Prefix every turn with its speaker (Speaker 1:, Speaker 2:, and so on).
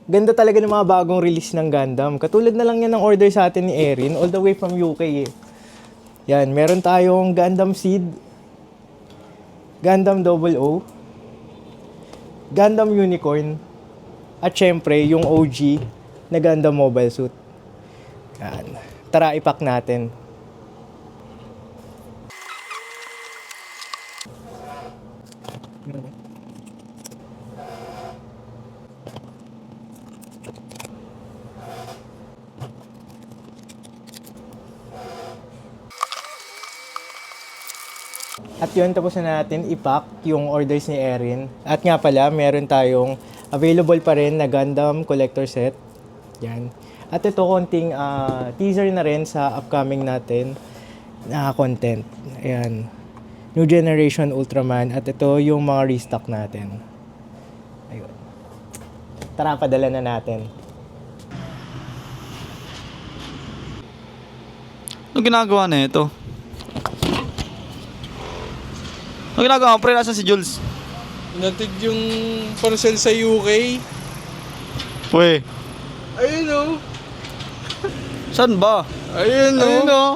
Speaker 1: Ganda talaga ng mga bagong release ng Gundam. Katulad na lang yan ng order sa atin ni Erin, all the way from UK eh. Yan, meron tayong Gundam Seed, Gundam 00, Gundam Unicorn, at syempre yung OG na Gundam Mobile Suit. Yan. Tara, ipack natin. At yun, tapos na natin ipack yung orders ni Erin. At nga pala, meron tayong available pa rin na Gundam Collector Set. Yan. At ito, konting teaser na rin sa upcoming natin na content. Ayan. New Generation Ultraman. At ito yung mga restock natin. Ayun. Tara, padala na natin.
Speaker 2: Ano ginagawa na ito? Ano ginagawa mo? Pre, nasan si Jules?
Speaker 3: Natid yung parcel sa UK.
Speaker 2: Pwe,
Speaker 3: Ayun o.
Speaker 2: saan ba?
Speaker 3: Ayun o.
Speaker 2: Ayun, oh.